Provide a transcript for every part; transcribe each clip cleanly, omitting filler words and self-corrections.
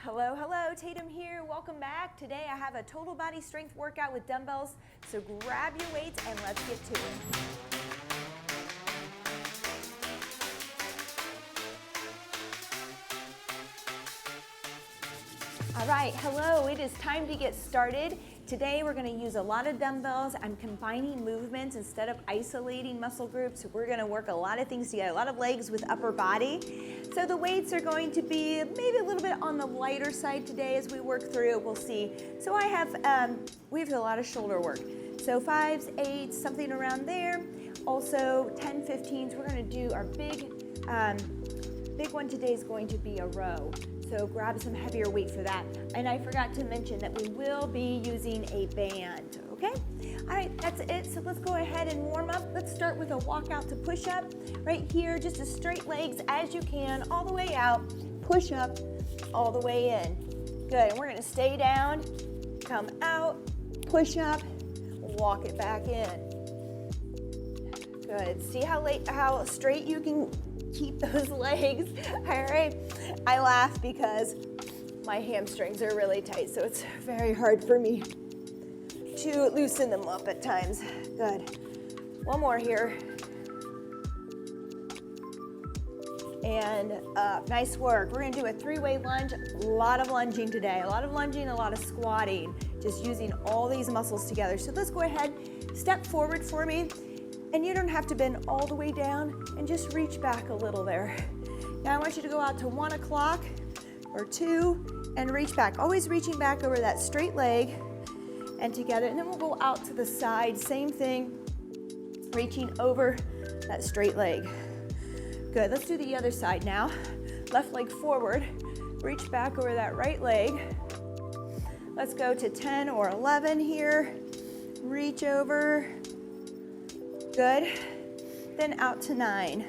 Hello, hello, Tatum here. Welcome back. Today I have a total body strength workout with dumbbells. So grab your weights and let's get to it. All right, hello, it is time to get started. Today we're gonna use a lot of dumbbells. I'm combining movements instead of isolating muscle groups. We're gonna work a lot of things together, a lot of legs with upper body. So the weights are going to be maybe a little bit on the lighter side today as we work through it, we'll see. So we have a lot of shoulder work. So 5s, 8s, something around there. Also 10, 15s, we're gonna do our big one today is going to be a row. So grab some heavier weight for that. And I forgot to mention that we will be using a band, okay? All right, that's it. So let's go ahead and warm up. Let's start with a walk out to push up. Right here, just as straight legs as you can, all the way out, push up, all the way in. Good, and we're gonna stay down, come out, push up, walk it back in. Good, see how straight you can keep those legs. All right, I laugh because my hamstrings are really tight, so it's very hard for me to loosen them up at times. Good. One more here. And up. Nice work. We're gonna do a 3-way lunge. A lot of lunging today. A lot of lunging, a lot of squatting. Just using all these muscles together. So let's go ahead, step forward for me. And you don't have to bend all the way down and just reach back a little there. Now I want you to go out to 1 o'clock or 2 and reach back. Always reaching back over that straight leg and together. And then we'll go out to the side, same thing, reaching over that straight leg. Good, let's do the other side now. Left leg forward, reach back over that right leg. Let's go to 10 or 11 here. Reach over. Good. Then out to 9.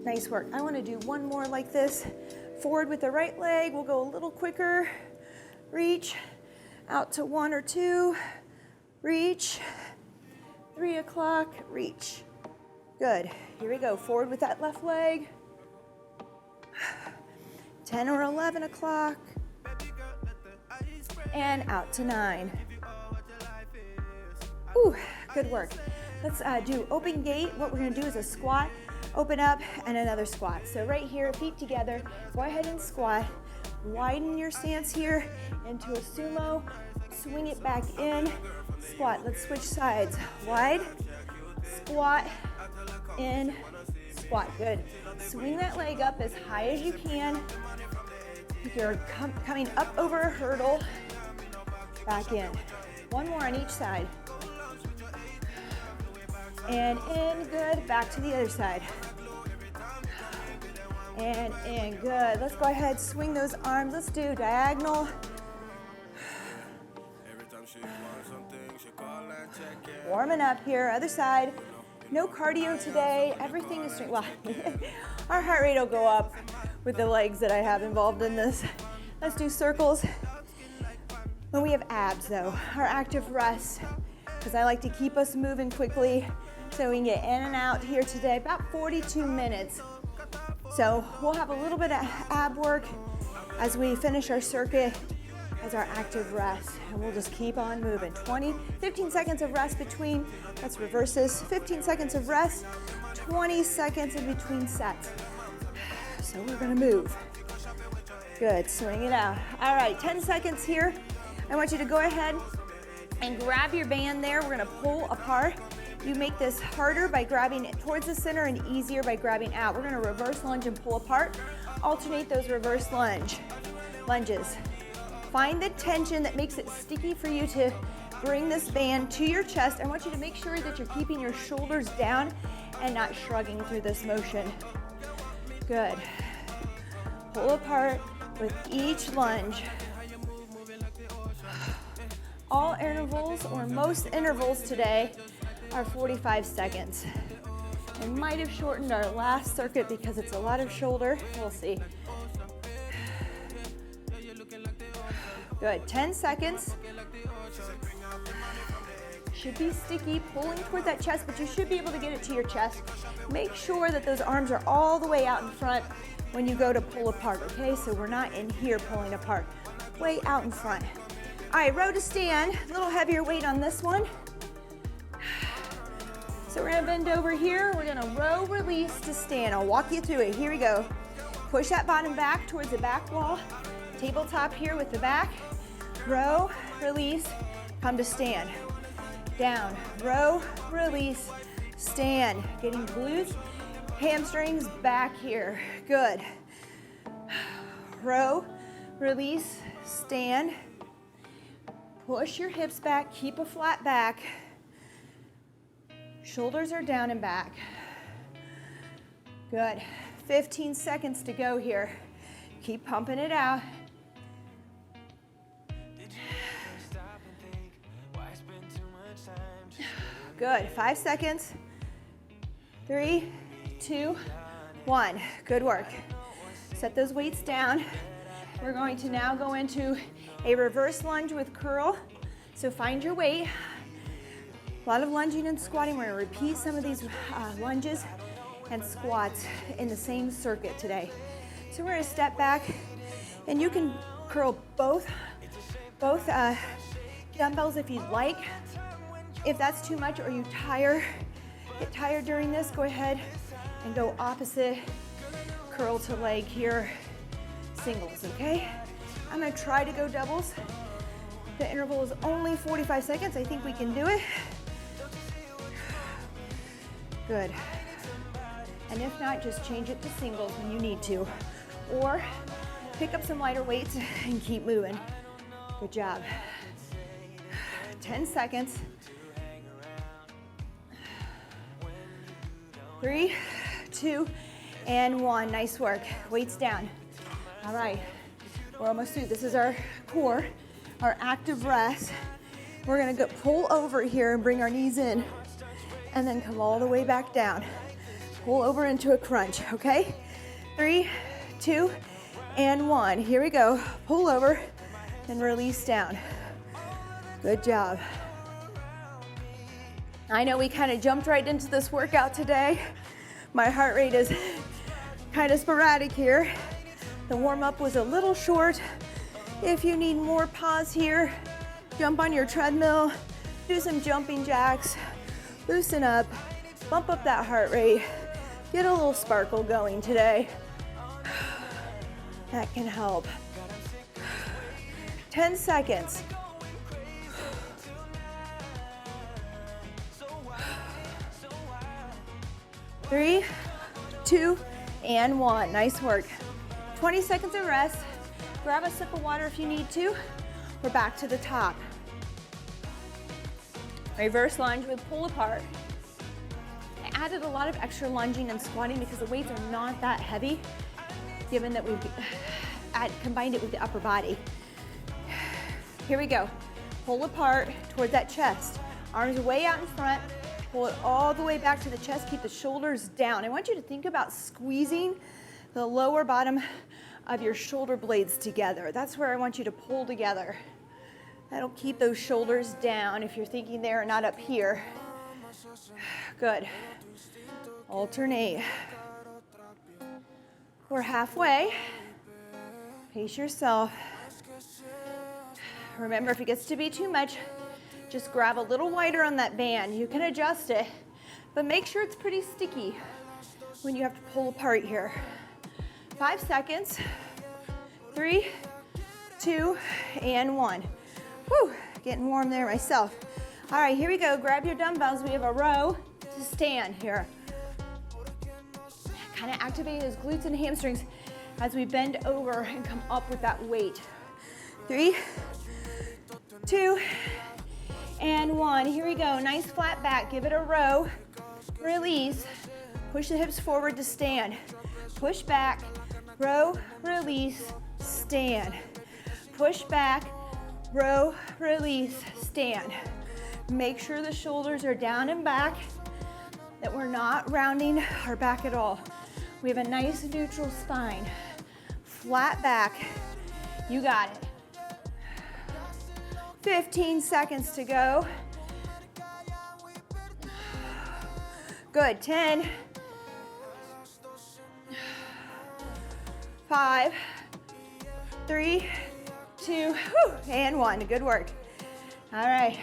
Nice work. I want to do one more like this. Forward with the right leg. We'll go a little quicker. Reach. Out to 1 or 2. Reach. 3 o'clock. Reach. Good. Here we go. Forward with that left leg. 10 or 11 o'clock. And out to 9. Ooh, good work. Let's do open gate. What we're gonna do is a squat, open up, and another squat. So right here, feet together, go ahead and squat. Widen your stance here into a sumo. Swing it back in, squat. Let's switch sides. Wide, squat, in, squat. Good. Swing that leg up as high as you can. You're coming up over a hurdle, back in. One more on each side. And in, good, back to the other side. And in, good. Let's go ahead, swing those arms. Let's do diagonal. Warming up here, other side. No cardio today, everything is straight. Well, our heart rate will go up with the legs that I have involved in this. Let's do circles. When we have abs though, our active rest, because I like to keep us moving quickly so we can get in and out here today, about 42 minutes. So we'll have a little bit of ab work as we finish our circuit as our active rest, and we'll just keep on moving. 15 seconds of rest between, let's reverse this, 15 seconds of rest, 20 seconds in between sets. So we're gonna move. Good, swing it out. All right, 10 seconds here. I want you to go ahead and grab your band there. We're gonna pull apart. You make this harder by grabbing it towards the center and easier by grabbing out. We're gonna reverse lunge and pull apart. Alternate those reverse lunges. Find the tension that makes it sticky for you to bring this band to your chest. I want you to make sure that you're keeping your shoulders down and not shrugging through this motion. Good. Pull apart with each lunge. All intervals, or most intervals today, are 45 seconds. I might have shortened our last circuit because it's a lot of shoulder. We'll see. Good, 10 seconds. Should be sticky, pulling toward that chest, but you should be able to get it to your chest. Make sure that those arms are all the way out in front. when you go to pull apart, okay? So we're not in here pulling apart, way out in front. All right, row to stand, a little heavier weight on this one. So we're gonna bend over here, we're gonna row, release to stand. I'll walk you through it, here we go. Push that bottom back towards the back wall. Tabletop here with the back. Row, release, come to stand. Down, row, release, stand. Getting glutes, hamstrings back here. Good. Row, release, stand. Push your hips back, keep a flat back. Shoulders are down and back. Good. 15 seconds to go here. Keep pumping it out. Good. 5 seconds. 3, 2, 1. Good work. Set those weights down. We're going to now go into a reverse lunge with curl. So find your weight. A lot of lunging and squatting. We're going to repeat some of these lunges and squats in the same circuit today. So we're going to step back, and you can curl both dumbbells if you'd like. If that's too much or you get tired during this, go ahead and go opposite, curl to leg here, singles, okay? I'm gonna try to go doubles. The interval is only 45 seconds. I think we can do it. Good. And if not, just change it to singles when you need to. Or pick up some lighter weights and keep moving. Good job. 10 seconds. 3, 2, and 1. Nice work. Weights down. All right, we're almost through. This is our core, our active rest. We're gonna go pull over here and bring our knees in, and then come all the way back down. Pull over into a crunch, okay? 3, 2, and 1. Here we go. Pull over and release down. Good job. I know we kind of jumped right into this workout today. My heart rate is kind of sporadic here. The warm-up was a little short. If you need more pause here, jump on your treadmill, do some jumping jacks, loosen up, bump up that heart rate, get a little sparkle going today. That can help. 10 seconds. 3, 2, and 1. Nice work. 20 seconds of rest. Grab a sip of water if you need to. We're back to the top. Reverse lunge with pull apart. I added a lot of extra lunging and squatting because the weights are not that heavy, given that we've combined it with the upper body. Here we go. Pull apart towards that chest. Arms way out in front. Pull it all the way back to the chest. Keep the shoulders down. I want you to think about squeezing the lower bottom of your shoulder blades together. That's where I want you to pull together. That'll keep those shoulders down if you're thinking they're not up here. Good. Alternate. We're halfway. Pace yourself. Remember, if it gets to be too much, just grab a little wider on that band. You can adjust it, but make sure it's pretty sticky when you have to pull apart here. 5 seconds. 3, 2, and 1. Whew, getting warm there myself. All right, here we go. Grab your dumbbells. We have a row to stand here. Kind of activate those glutes and hamstrings as we bend over and come up with that weight. 3, 2, and 1. Here we go. Nice flat back. Give it a row. Release. Push the hips forward to stand. Push back. Row. Release. Stand. Push back. Row. Release. Stand. Make sure the shoulders are down and back, that we're not rounding our back at all. We have a nice neutral spine. Flat back. You got it. 15 seconds to go. Good, 10, 5, 3, 2, and 1. Good work. All right.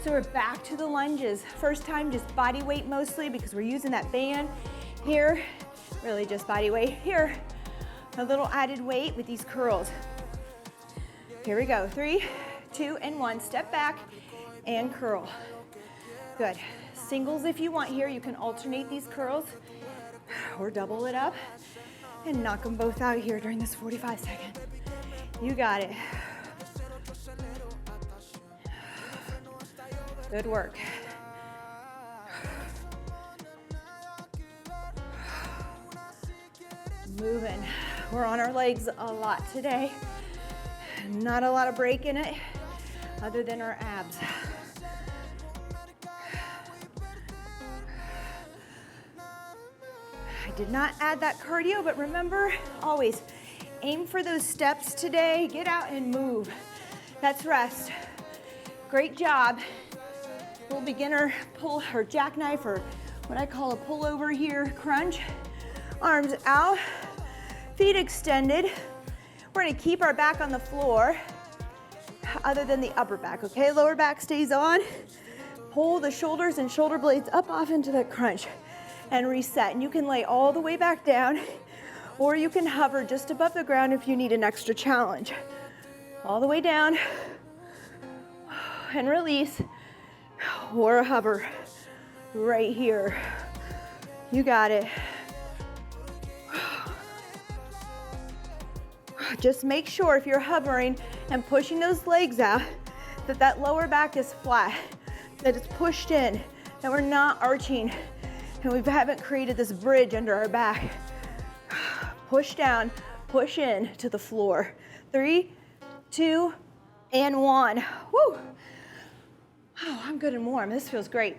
So we're back to the lunges. First time, just body weight mostly because we're using that band. Here, really just body weight. Here, a little added weight with these curls. Here we go. 3, 2, and 1. Step back and curl. Good. Singles if you want here. You can alternate these curls or double it up and knock them both out here during this 45 seconds. You got it. Good work. Moving. We're on our legs a lot today. Not a lot of break in it other than our abs. I did not add that cardio, but remember, always aim for those steps today. Get out and move. That's rest. Great job. Little beginner pull or jackknife, or what I call a pullover here, crunch. Arms out, feet extended. We're gonna keep our back on the floor other than the upper back, okay? Lower back stays on. Pull the shoulders and shoulder blades up off into that crunch and reset. And you can lay all the way back down, or you can hover just above the ground if you need an extra challenge. All the way down and release, or hover right here. You got it. Just make sure if you're hovering and pushing those legs out that that lower back is flat, that it's pushed in, that we're not arching, and we haven't created this bridge under our back. Push down, push in to the floor. 3, 2, and 1. Woo! Oh, I'm good and warm. This feels great.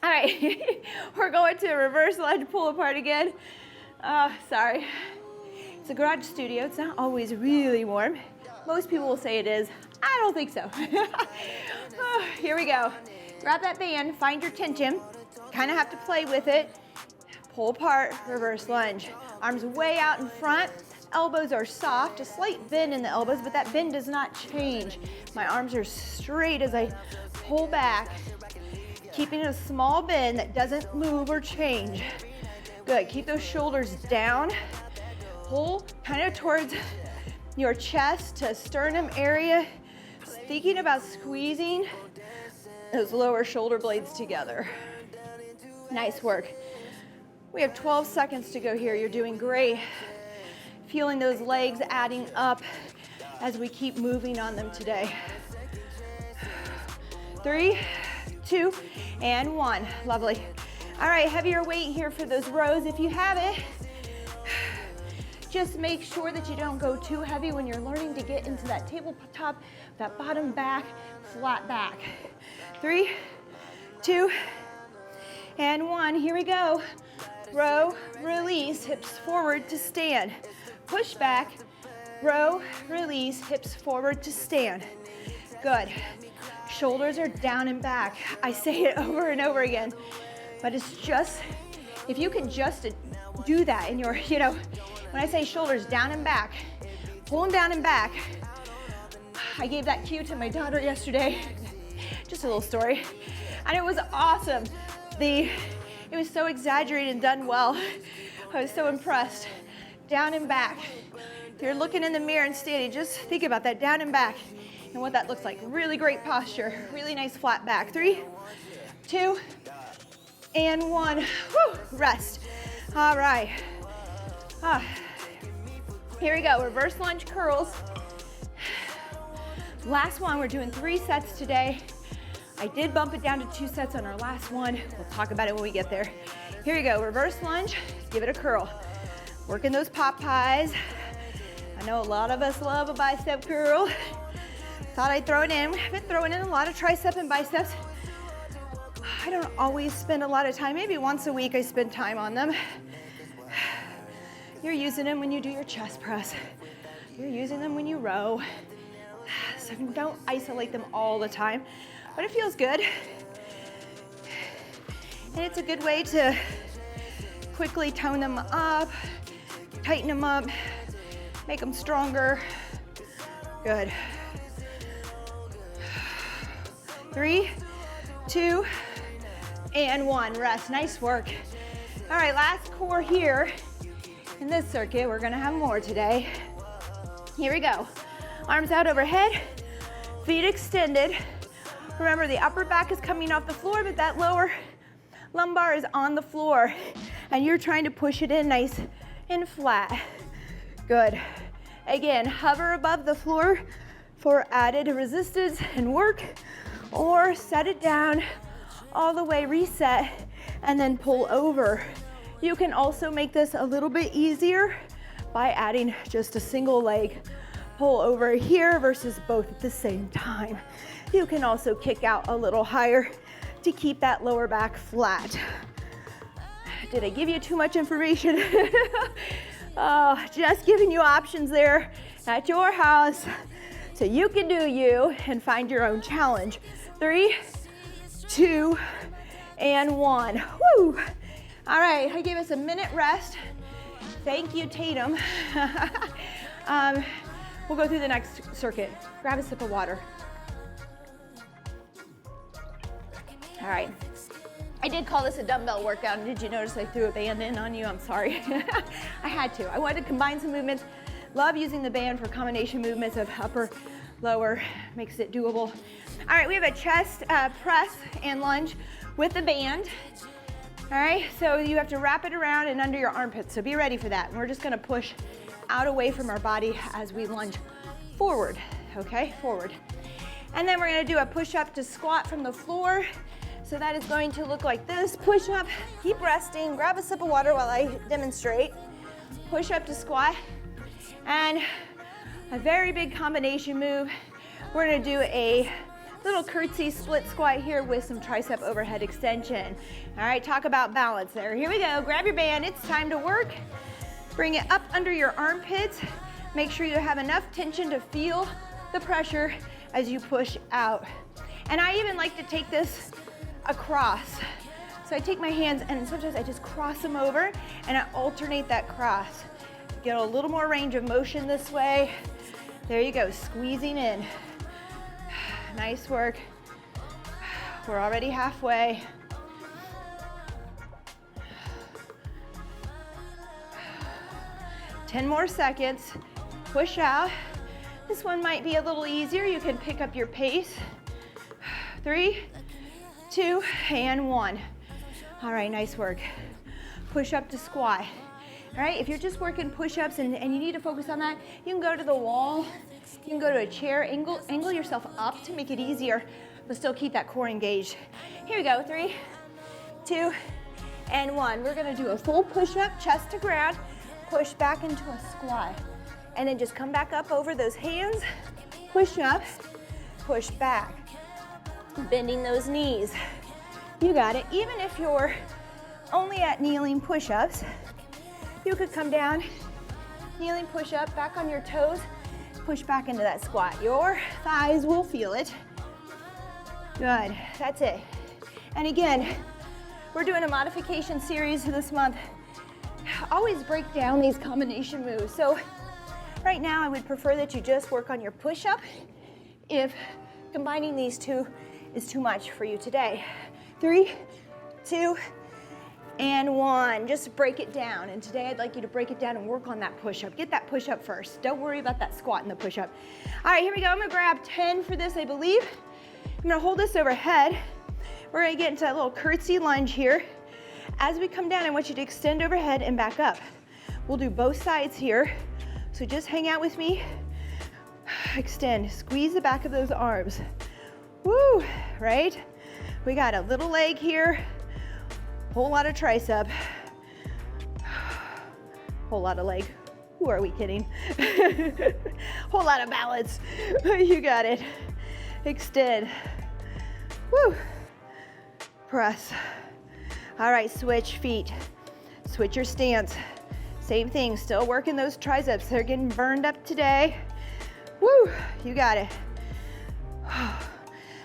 All right, we're going to reverse lunge pull apart again. Sorry. It's a garage studio. It's not always really warm. Most people will say it is. I don't think so. Here we go. Grab that band, find your tension. Kind of have to play with it. Pull apart, reverse lunge. Arms way out in front. Elbows are soft, a slight bend in the elbows, but that bend does not change. My arms are straight as I pull back, keeping a small bend that doesn't move or change. Good, keep those shoulders down. Pull kind of towards your chest to sternum area, thinking about squeezing those lower shoulder blades together. Nice work. We have 12 seconds to go here. You're doing great. Feeling those legs adding up as we keep moving on them today. 3, 2, and 1. Lovely. All right, heavier weight here for those rows if you have it. Just make sure that you don't go too heavy when you're learning to get into that tabletop, that bottom back, flat back. 3, 2, and 1. Here we go. Row, release, hips forward to stand. Push back, row, release, hips forward to stand. Good. Shoulders are down and back. I say it over and over again, but it's just, if you can just do that in your, when I say shoulders down and back, pull them down and back. I gave that cue to my daughter yesterday. Just a little story. And it was awesome. It was so exaggerated and done well. I was so impressed. Down and back. If you're looking in the mirror and standing, just think about that down and back and what that looks like. Really great posture. Really nice flat back. 3, 2, and 1. Woo, rest. All right. Here we go, reverse lunge curls. Last one, we're doing 3 sets today. I did bump it down to 2 sets on our last one. We'll talk about it when we get there. Here we go, reverse lunge, give it a curl. Working those pop pies. I know a lot of us love a bicep curl. Thought I'd throw it in. I've been throwing in a lot of tricep and biceps. I don't always spend a lot of time, maybe once a week I spend time on them. You're using them when you do your chest press. You're using them when you row. So don't isolate them all the time, but it feels good. And it's a good way to quickly tone them up, Tighten them up, make them stronger. Good. 3, 2, and 1. Rest. Nice work. All right, last core here in this circuit. We're gonna have more today. Here we go. Arms out overhead, feet extended. Remember, the upper back is coming off the floor, but that lower lumbar is on the floor, and you're trying to push it in nice and flat. Good. Again, hover above the floor for added resistance and work, or set it down all the way, reset, and then pull over. You can also make this a little bit easier by adding just a single leg pull over here versus both at the same time. You can also kick out a little higher to keep that lower back flat. Did I give you too much information? Oh, just giving you options there at your house so you can do you and find your own challenge. 3, 2, and 1. Woo! All right, I gave us a minute rest. Thank you, Tatum. We'll go through the next circuit. Grab a sip of water. All right. I did call this a dumbbell workout, and did you notice I threw a band in on you? I'm sorry. I had to. I wanted to combine some movements. Love using the band for combination movements of upper, lower, makes it doable. All right, we have a chest press and lunge with the band. All right, so you have to wrap it around and under your armpits, so be ready for that. And we're just gonna push out away from our body as we lunge forward, okay, forward. And then we're gonna do a push-up to squat from the floor. So that is going to look like this. Push up, keep resting, grab a sip of water while I demonstrate. Push up to squat. And a very big combination move. We're gonna do a little curtsy split squat here with some tricep overhead extension. All right, talk about balance there. Here we go, grab your band, it's time to work. Bring it up under your armpits. Make sure you have enough tension to feel the pressure as you push out. And I even like to take this across. So I take my hands and sometimes I just cross them over and I alternate that cross. Get a little more range of motion this way. There you go, squeezing in. Nice work. We're already halfway. Ten more seconds. Push out. This one might be a little easier. You can pick up your pace. 3, 2, and 1. All right, nice work. Push up to squat. All right, if you're just working push-ups and you need to focus on that, you can go to the wall, you can go to a chair, angle yourself up to make it easier, but still keep that core engaged. Here we go, 3, 2, and 1. We're gonna do a full push-up, chest to ground, push back into a squat, and then just come back up over those hands, push up, push back. Bending those knees. You got it. Even if you're only at kneeling push-ups, you could come down, kneeling push-up, back on your toes, push back into that squat. Your thighs will feel it. Good, that's it. And again, we're doing a modification series this month. Always break down these combination moves. So right now I would prefer that you just work on your push-up if combining these two is too much for you today. 3, 2, and 1. Just break it down. And today I'd like you to break it down and work on that push-up. Get that push-up first. Don't worry about that squat and the push-up. All right, here we go. I'm gonna grab 10 for this, I believe. I'm gonna hold this overhead. We're gonna get into that little curtsy lunge here. As we come down, I want you to extend overhead and back up. We'll do both sides here. So just hang out with me. Extend, squeeze the back of those arms. Woo, right? We got a little leg here, whole lot of tricep, whole lot of leg. Who are we kidding? Whole lot of balance. You got it. Extend. Woo. Press. All right, switch feet. Switch your stance. Same thing, still working those triceps. They're getting burned up today. Woo, you got it.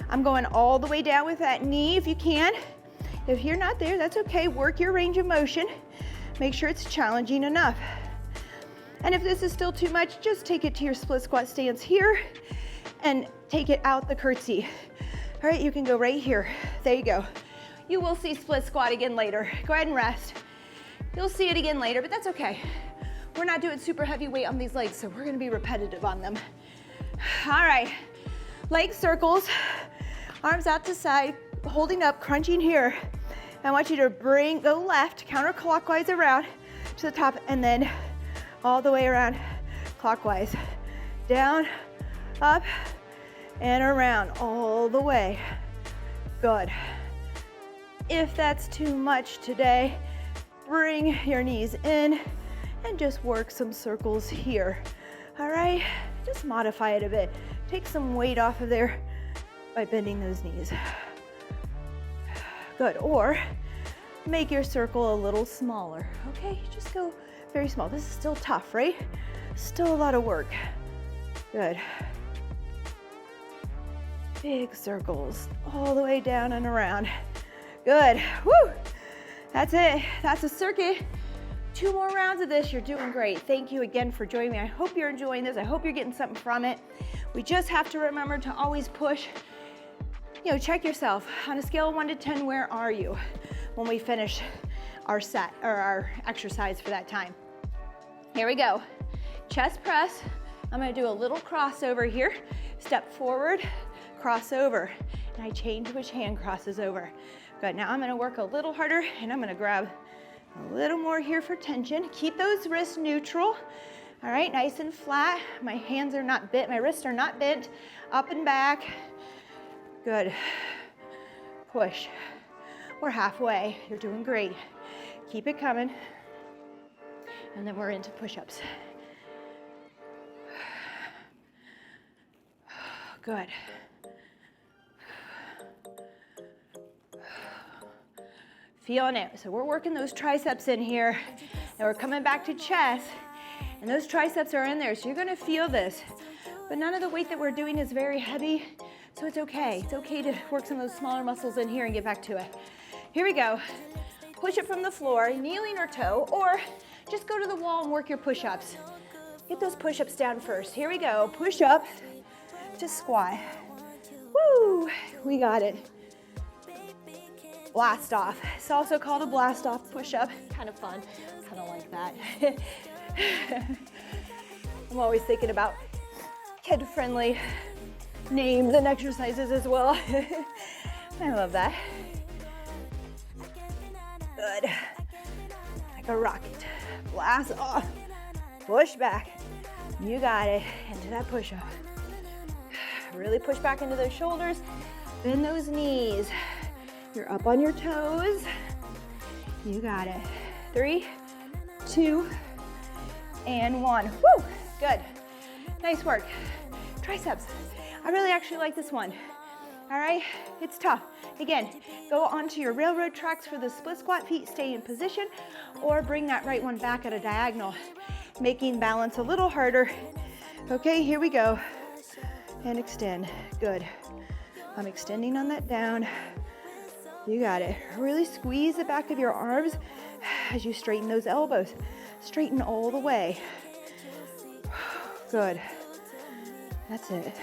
I'm going all the way down with that knee if you can. If you're not there, that's okay. Work your range of motion. Make sure it's challenging enough. And if this is still too much, just take it to your split squat stance here and take it out the curtsy. All right, you can go right here. There you go. You will see split squat again later. Go ahead and rest. You'll see it again later, but that's okay. We're not doing super heavy weight on these legs, so we're gonna be repetitive on them. All right, leg circles, arms out to side, holding up, crunching here. I want you to go left, counterclockwise around to the top, and then all the way around clockwise. Down, up, and around all the way. Good. If that's too much today, bring your knees in and just work some circles here. All right, just modify it a bit. Take some weight off of there by bending those knees. Good, or make your circle a little smaller. Okay, just go very small. This is still tough, right? Still a lot of work. Good. Big circles all the way down and around. Good, woo! That's it, that's a circuit. 2 more rounds of this, you're doing great. Thank you again for joining me. I hope you're enjoying this. I hope you're getting something from it. We just have to remember to always push. You know, check yourself. On a scale of 1 to 10, where are you when we finish our set or our exercise for that time? Here we go. Chest press. I'm gonna do a little crossover here. Step forward, crossover. And I change which hand crosses over. Good, now I'm gonna work a little harder and I'm gonna grab a little more here for tension. Keep those wrists neutral. All right, nice and flat. My hands are not bent, my wrists are not bent. Up and back. Good. Push. We're halfway. You're doing great. Keep it coming. And then we're into push-ups. Good. Feeling it. So we're working those triceps in here, and we're coming back to chest, and those triceps are in there, so you're gonna feel this. But none of the weight that we're doing is very heavy, so it's okay. It's okay to work some of those smaller muscles in here and get back to it. Here we go. Push it from the floor, kneeling or toe, or just go to the wall and work your push-ups. Get those push-ups down first. Here we go. Push up to squat. Woo! We got it. Blast off. It's also called a blast off push-up. Kind of fun. Kind of like that. I'm always thinking about kid-friendly names and exercises as well. I love that. Good. Like a rocket. Blast off. Push back. You got it. Into that push-up. Really push back into those shoulders. Bend those knees. You're up on your toes. You got it. 3, 2, and 1. Woo! Good. Nice work. Triceps. I really actually like this one. All right? It's tough. Again, go onto your railroad tracks for the split squat, feet stay in position, or bring that right one back at a diagonal, making balance a little harder. Okay, here we go. And extend. Good. I'm extending on that down. You got it. Really squeeze the back of your arms as you straighten those elbows. Straighten all the way. Good. That's it.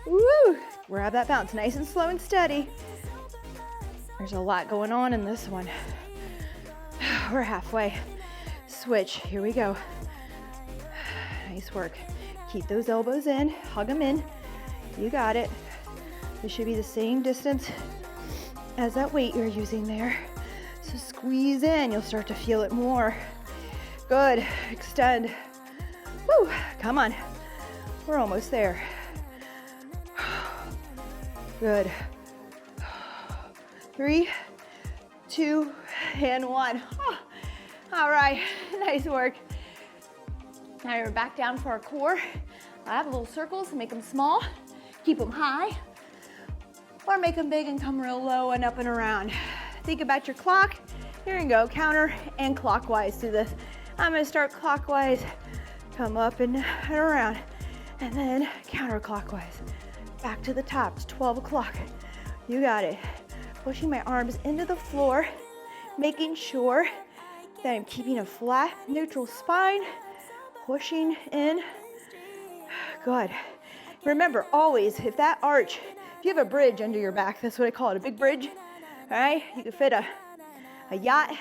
Woo! Grab that bounce. Nice and slow and steady. There's a lot going on in this one. We're halfway. Switch. Here we go. Nice work. Keep those elbows in. Hug them in. You got it. This should be the same distance as that weight you're using there. So squeeze in, you'll start to feel it more. Good, extend. Woo, come on. We're almost there. Good. 3, 2, and 1. Oh, all right, nice work. Now we're back down for our core. I have little circles, make them small. Keep them high, or make them big and come real low and up and around. Think about your clock. Here you go, counter and clockwise do this. I'm gonna start clockwise, come up and around, and then counterclockwise. Back to the top, it's 12 o'clock. You got it. Pushing my arms into the floor, making sure that I'm keeping a flat, neutral spine, pushing in. Good. Remember, always, if that arch, if you have a bridge under your back, that's what I call it, a big bridge, all right? You could fit a yacht,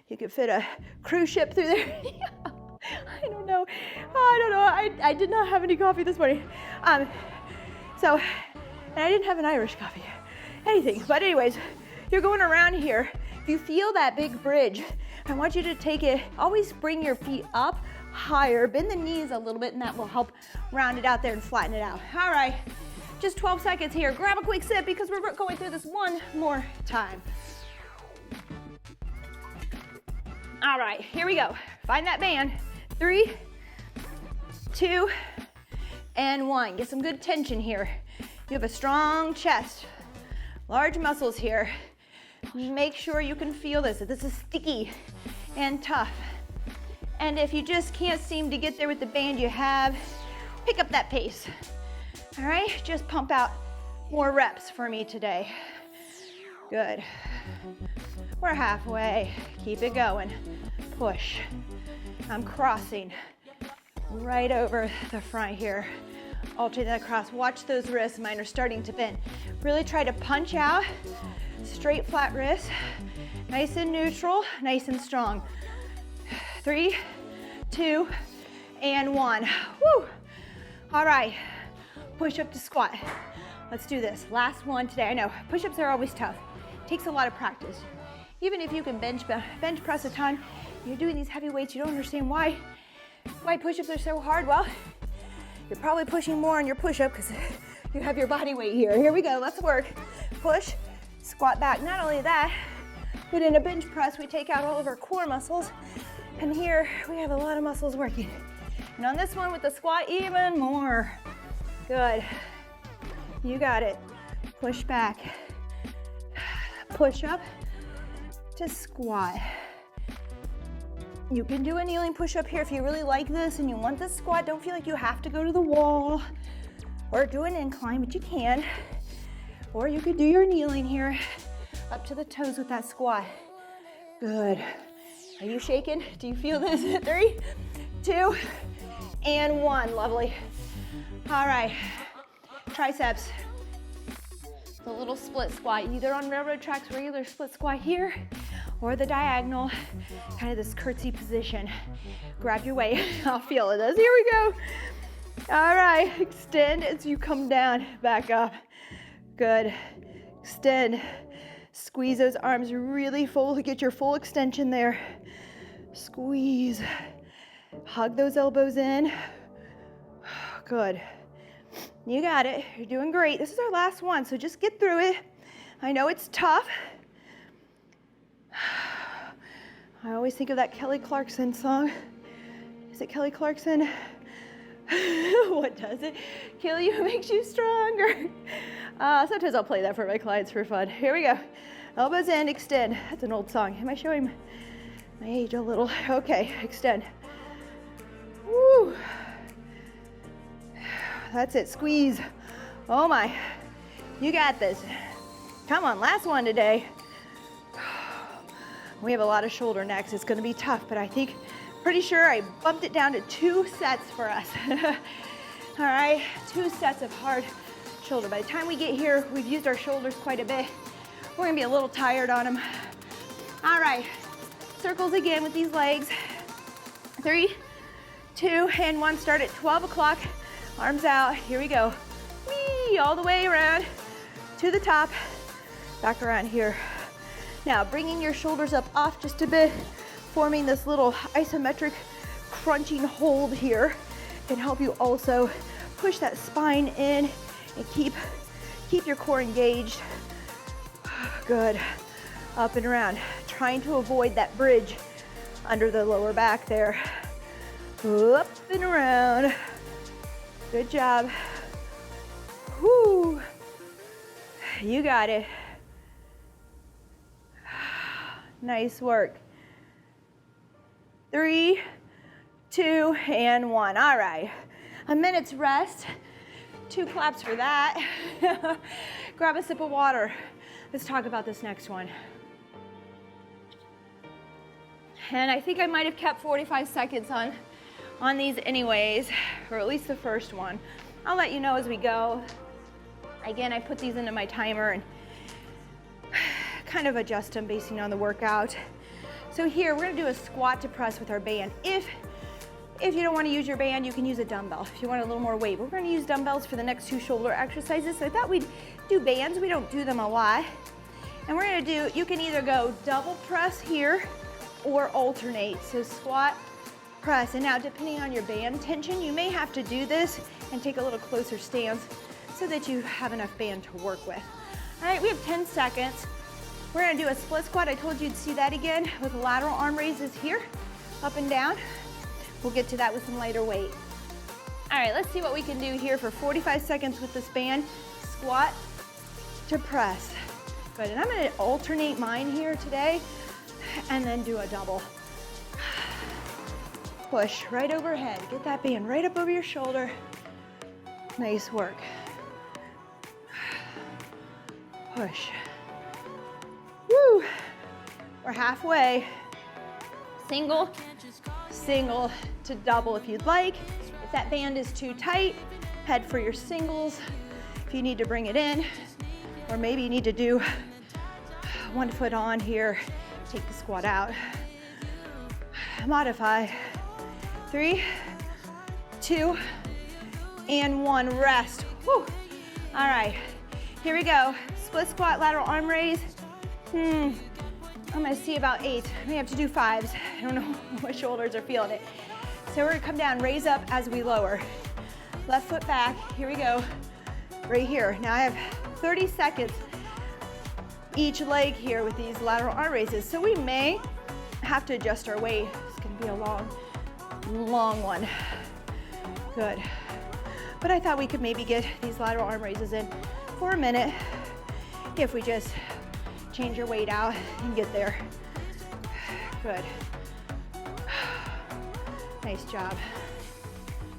you could fit a cruise ship through there. I don't know. I did not have any coffee this morning. And I didn't have an Irish coffee, anything. But anyways, you're going around here. If you feel that big bridge, I want you to take it, always bring your feet up higher, bend the knees a little bit, and that will help round it out there and flatten it out. All right, just 12 seconds here. Grab a quick sip because we're going through this one more time. All right, here we go. Find that band. 3, 2, and 1. Get some good tension here. You have a strong chest, large muscles here. Make sure you can feel this. This is sticky and tough. And if you just can't seem to get there with the band you have, pick up that pace. All right, just pump out more reps for me today. Good. We're halfway. Keep it going. Push. I'm crossing right over the front here. Alternate that across. Watch those wrists. Mine are starting to bend. Really try to punch out. Straight, flat wrists. Nice and neutral. Nice and strong. 3, 2, and 1. Woo! All right. Push up to squat. Let's do this. Last one today. I know push-ups are always tough. Takes a lot of practice. Even if you can bench press a ton, you're doing these heavy weights, you don't understand why push-ups are so hard. Well, you're probably pushing more on your push-up because you have your body weight here. Here we go, let's work. Push, squat back. Not only that, but in a bench press, we take out all of our core muscles. And here, we have a lot of muscles working. And on this one with the squat, even more. Good. You got it. Push back. Push up to squat. You can do a kneeling push-up here if you really like this and you want this squat. Don't feel like you have to go to the wall or do an incline, but you can. Or you could do your kneeling here up to the toes with that squat. Good. Are you shaking? Do you feel this? 3, 2, and 1. Lovely. All right. Triceps. The little split squat, either on railroad tracks, regular split squat here, or the diagonal, kind of this curtsy position. Grab your weight. I'll feel it. Here we go. All right, extend as you come down, back up. Good. Extend. Squeeze those arms really full to get your full extension there. Squeeze. Hug those elbows in. Good. You got it. You're doing great. This is our last one, so just get through it. I know it's tough. I always think of that Kelly Clarkson song. Is it Kelly Clarkson? What does it kill you makes you stronger. Sometimes I'll play that for my clients for fun. Here we go. Elbows in, extend. That's an old song. Am I showing my age a little? Okay, extend. Woo. That's it, squeeze. Oh my, you got this. Come on, last one today. We have a lot of shoulder next. It's gonna be tough, but I think, pretty sure I bumped it down to 2 sets for us. All right, 2 sets of hard shoulder. By the time we get here, we've used our shoulders quite a bit. We're gonna be a little tired on them. All right, circles again with these legs. 3, 2, and 1. Start at 12 o'clock. Arms out, here we go. Whee, all the way around to the top, back around here. Now, bringing your shoulders up off just a bit, forming this little isometric crunching hold here can help you also push that spine in and keep your core engaged. Good, up and around. Trying to avoid that bridge under the lower back there. Up and around. Good job. Whoo. You got it. Nice work. 3, 2, and 1. All right. A minute's rest. 2 claps for that. Grab a sip of water. Let's talk about this next one. And I think I might have kept 45 seconds on these anyways, or at least the first one. I'll let you know as we go. Again, I put these into my timer and kind of adjust them based on the workout. So here, we're gonna do a squat to press with our band. If you don't wanna use your band, you can use a dumbbell. If you want a little more weight, we're gonna use dumbbells for the next 2 shoulder exercises. So I thought we'd do bands. We don't do them a lot. And we're gonna do, you can either go double press here or alternate. So squat, press. And now depending on your band tension, you may have to do this and take a little closer stance so that you have enough band to work with. All right, we have 10 seconds. We're gonna do a split squat. I told you you'd see that again with lateral arm raises here, up and down. We'll get to that with some lighter weight. All right, let's see what we can do here for 45 seconds with this band. Squat to press. Good, and I'm gonna alternate mine here today and then do a double. Push right overhead. Get that band right up over your shoulder. Nice work. Push. Woo! We're halfway. Single, single to double if you'd like. If that band is too tight, head for your singles. If you need to bring it in, or maybe you need to do 1 foot on here, take the squat out. Modify. 3, 2, and 1. Rest. Whew. All right, here we go. Split squat, lateral arm raise. I'm gonna see about 8. I may have to do 5s. I don't know what shoulders are feeling it. So we're gonna come down, raise up as we lower. Left foot back, here we go. Right here. Now I have 30 seconds each leg here with these lateral arm raises. So we may have to adjust our weight. It's gonna be a long one. Good. But I thought we could maybe get these lateral arm raises in for a minute if we just change your weight out and get there. Good. Nice job.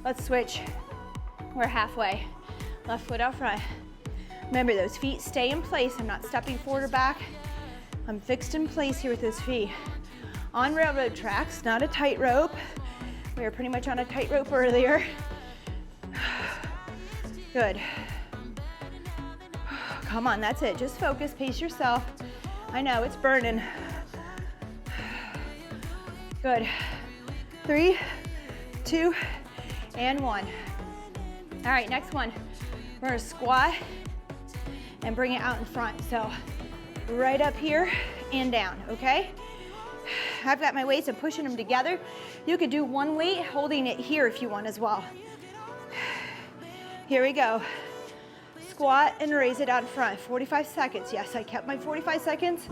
Let's switch. We're halfway. Left foot out front. Remember, those feet stay in place. I'm not stepping forward or back. I'm fixed in place here with those feet. On railroad tracks, not a tightrope. We were pretty much on a tightrope earlier. Good. Come on, that's it. Just focus, pace yourself. I know, it's burning. Good. 3, 2, and 1. All right, next one. We're gonna squat and bring it out in front. So right up here and down, okay? I've got my weights, I'm pushing them together. You could do one weight, holding it here if you want as well. Here we go. Squat and raise it out in front. 45 seconds. Yes, I kept my 45 seconds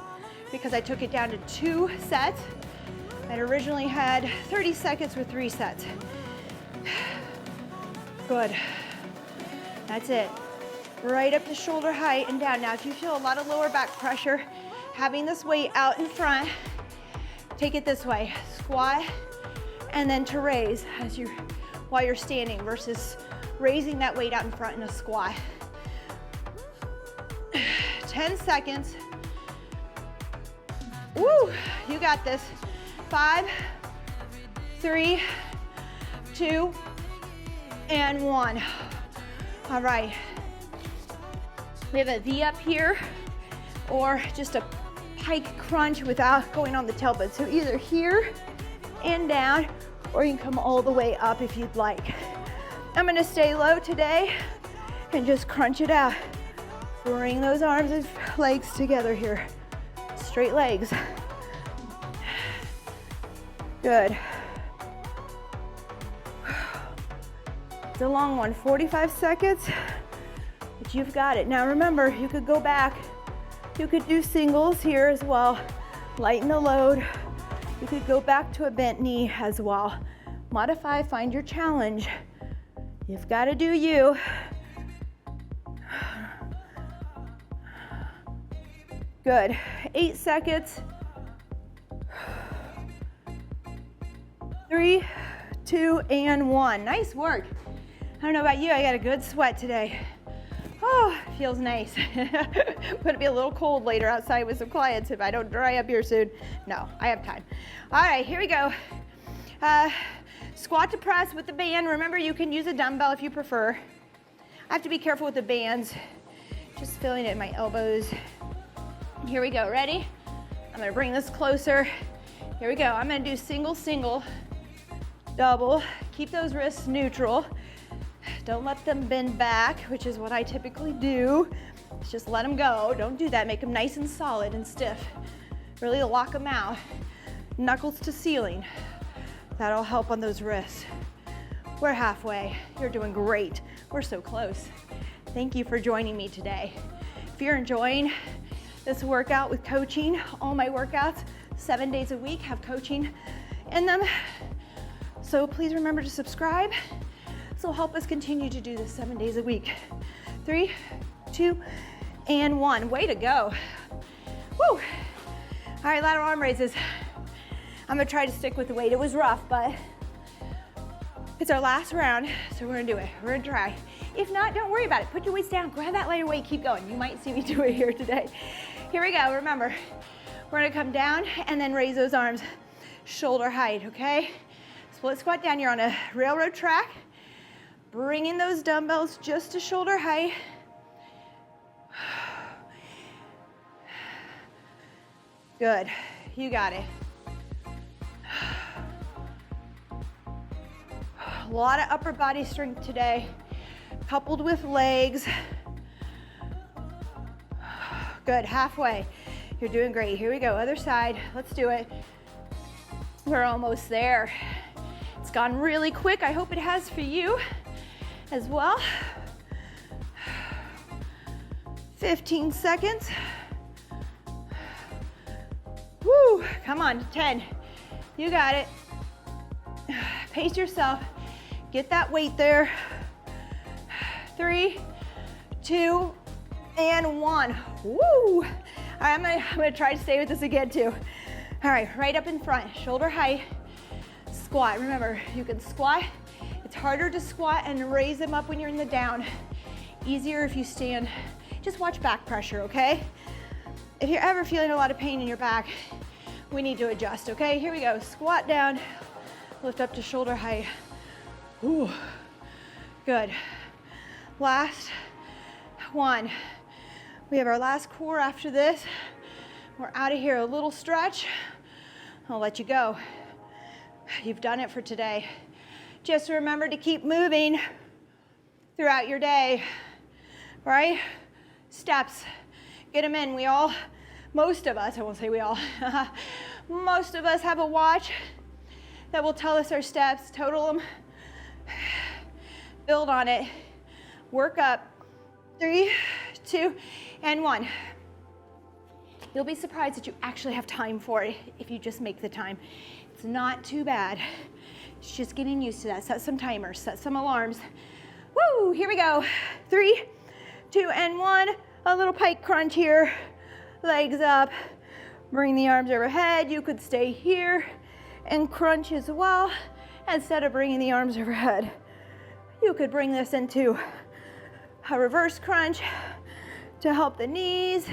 because I took it down to 2 sets. I originally had 30 seconds with 3 sets. Good. That's it. Right up to shoulder height and down. Now, if you feel a lot of lower back pressure, having this weight out in front, take it this way. Squat and then to raise while you're standing versus raising that weight out in front in a squat. 10 seconds. Woo, you got this. 5, 3, 2, and 1. All right. We have a V up here or just a Pike Crunch without going on the tailbone. So either here and down, or you can come all the way up if you'd like. I'm gonna stay low today and just crunch it out. Bring those arms and legs together here. Straight legs. Good. It's a long one, 45 seconds, but you've got it. Now remember, you could go back. You could do singles here as well. Lighten the load. You could go back to a bent knee as well. Modify, find your challenge. You've got to do you. Good. 8 seconds. 3, 2, and 1. Nice work. I don't know about you, I got a good sweat today. Oh. Oh, feels nice. Gonna be a little cold later outside with some clients if I don't dry up here soon. No, I have time. All right, here we go. Squat to press with the band. Remember, you can use a dumbbell if you prefer. I have to be careful with the bands. Just feeling it in my elbows. Here we go, ready? I'm gonna bring this closer. Here we go, I'm gonna do single, single, double. Keep those wrists neutral. Don't let them bend back, which is what I typically do. Just let them go. Don't do that. Make them nice and solid and stiff. Really lock them out. Knuckles to ceiling. That'll help on those wrists. We're halfway. You're doing great. We're so close. Thank you for joining me today. If you're enjoying this workout with coaching, all my workouts, 7 days a week, have coaching in them. So please remember to subscribe. This will help us continue to do this 7 days a week. 3, 2, and 1. Way to go. Woo. All right, lateral arm raises. I'm gonna try to stick with the weight. It was rough, but it's our last round, so we're gonna do it. We're gonna try. If not, don't worry about it. Put your weights down, grab that lighter weight, keep going. You might see me do it here today. Here we go, remember, we're gonna come down and then raise those arms shoulder height, okay? Split squat down, you're on a railroad track. Bringing those dumbbells just to shoulder height. Good, you got it. A lot of upper body strength today, coupled with legs. Good, halfway. You're doing great. Here we go, other side. Let's do it. We're almost there. It's gone really quick. I hope it has for you as well. 15 seconds. Woo, come on, 10. You got it. Pace yourself. Get that weight there. 3, 2, and 1. Woo! All right, I'm gonna try to stay with this again too. All right, right up in front, shoulder height, squat. Remember, you can squat. It's harder to squat and raise them up when you're in the down. Easier if you stand. Just watch back pressure, okay? If you're ever feeling a lot of pain in your back, we need to adjust, okay? Here we go, squat down, lift up to shoulder height. Ooh, good. Last one. We have our last core after this. We're out of here, a little stretch. I'll let you go. You've done it for today. Just remember to keep moving throughout your day, right? Steps, get them in. Most of us, I won't say we all, most of us have a watch that will tell us our steps, total them, build on it, work up. 3, 2, and 1. You'll be surprised that you actually have time for it if you just make the time. It's not too bad. It's just getting used to that. Set some timers, set some alarms. Woo, here we go. 3, 2, and 1. A little pike crunch here. Legs up. Bring the arms overhead. You could stay here and crunch as well instead of bringing the arms overhead. You could bring this into a reverse crunch to help the knees.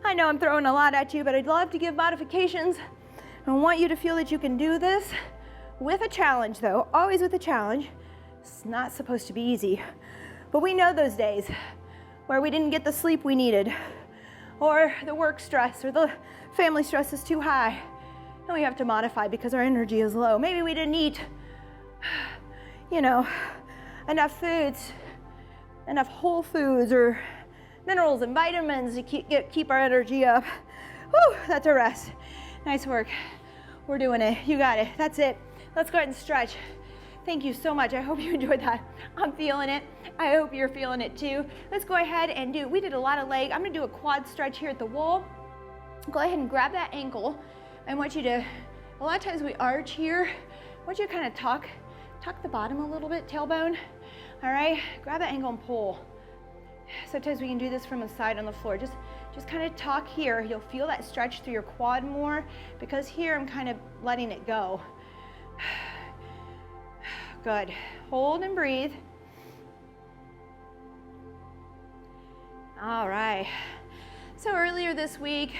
I know I'm throwing a lot at you, but I'd love to give modifications. I want you to feel that you can do this with a challenge though, always with a challenge. It's not supposed to be easy, but we know those days where we didn't get the sleep we needed, or the work stress or the family stress is too high, and we have to modify because our energy is low. Maybe we didn't eat, enough foods, enough whole foods or minerals and vitamins to keep our energy up. Whew, that's a rest. Nice work. We're doing it. You got it. That's it. Let's go ahead and stretch. Thank you so much. I hope you enjoyed that. I'm feeling it. I hope you're feeling it too. Let's go ahead and we did a lot of leg. I'm gonna do a quad stretch here at the wall. Go ahead and grab that ankle. I want you to, a lot of times we arch here. I want you to kind of tuck the bottom a little bit, tailbone. All right, grab that ankle and pull. Sometimes we can do this from the side on the floor. Just kind of tuck here. You'll feel that stretch through your quad more because here I'm kind of letting it go. Good. Hold and breathe. All right. So earlier this week,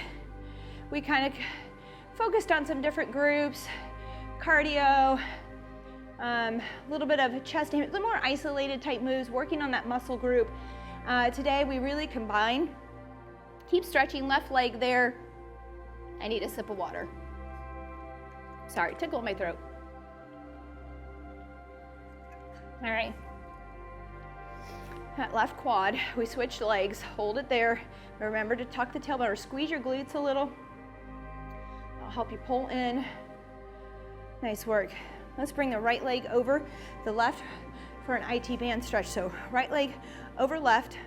we kind of focused on some different groups, cardio, a little bit of chest, a little more isolated type moves, working on that muscle group. Today we really combine. Keep stretching, left leg there. I need a sip of water. Sorry, tickle in my throat. All right. That left quad, we switched legs, hold it there. Remember to tuck the tailbone or squeeze your glutes a little. I'll help you pull in. Nice work. Let's bring the right leg over the left for an IT band stretch. So right leg over left.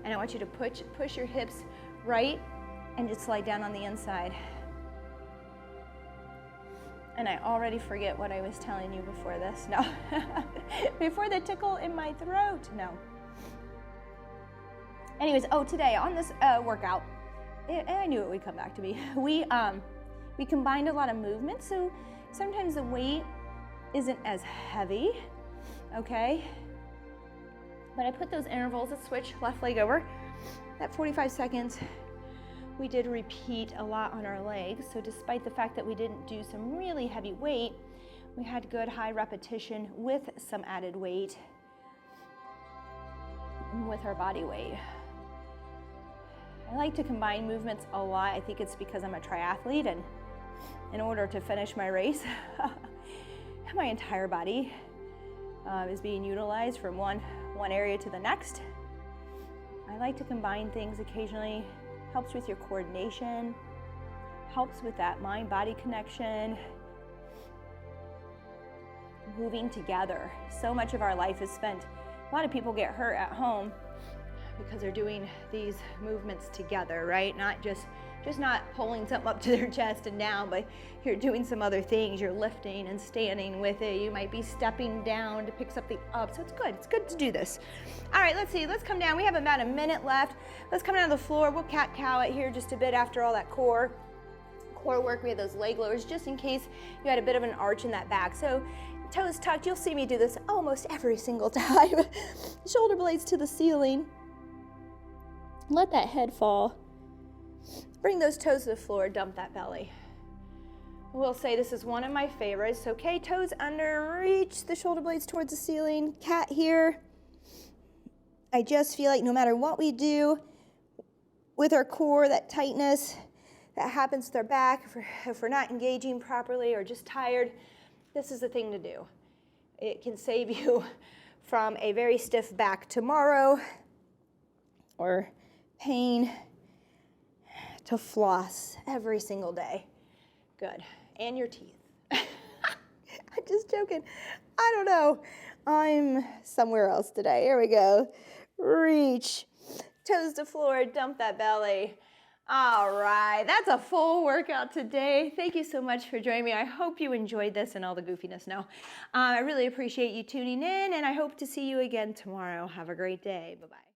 And I want you to push your hips right and just slide down on the inside. And I already forget what I was telling you before this. No, before the tickle in my throat. No. Anyways, today on this workout, I knew it would come back to me. We combined a lot of movement, so sometimes the weight isn't as heavy, okay? But I put those intervals, let's switch left leg over. That 45 seconds, we did repeat a lot on our legs. So despite the fact that we didn't do some really heavy weight, we had good high repetition with some added weight with our body weight. I like to combine movements a lot. I think it's because I'm a triathlete, and in order to finish my race, my entire body is being utilized from one area to the next. I like to combine things occasionally. Helps with your coordination, helps with that mind-body connection, moving together. So much of our life is spent, a lot of people get hurt at home because they're doing these movements together, right? Not just not pulling something up to their chest and down, but you're doing some other things. You're lifting and standing with it. You might be stepping down to pick something up. So it's good to do this. All right, let's see. Let's come down. We have about a minute left. Let's come down to the floor. We'll cat-cow it here just a bit after all that core work. We had those leg lowers just in case you had a bit of an arch in that back. So toes tucked. You'll see me do this almost every single time. Shoulder blades to the ceiling. Let that head fall. Bring those toes to the floor, dump that belly. We'll say this is one of my favorites. Okay, toes under, reach the shoulder blades towards the ceiling. Cat here. I just feel like no matter what we do with our core, that tightness that happens to our back, if we're not engaging properly or just tired, this is the thing to do. It can save you from a very stiff back tomorrow or pain to floss every single day. Good. And your teeth. I'm just joking. I don't know. I'm somewhere else today. Here we go. Reach. Toes to floor. Dump that belly. All right. That's a full workout today. Thank you so much for joining me. I hope you enjoyed this and all the goofiness now. I really appreciate you tuning in, and I hope to see you again tomorrow. Have a great day. Bye-bye.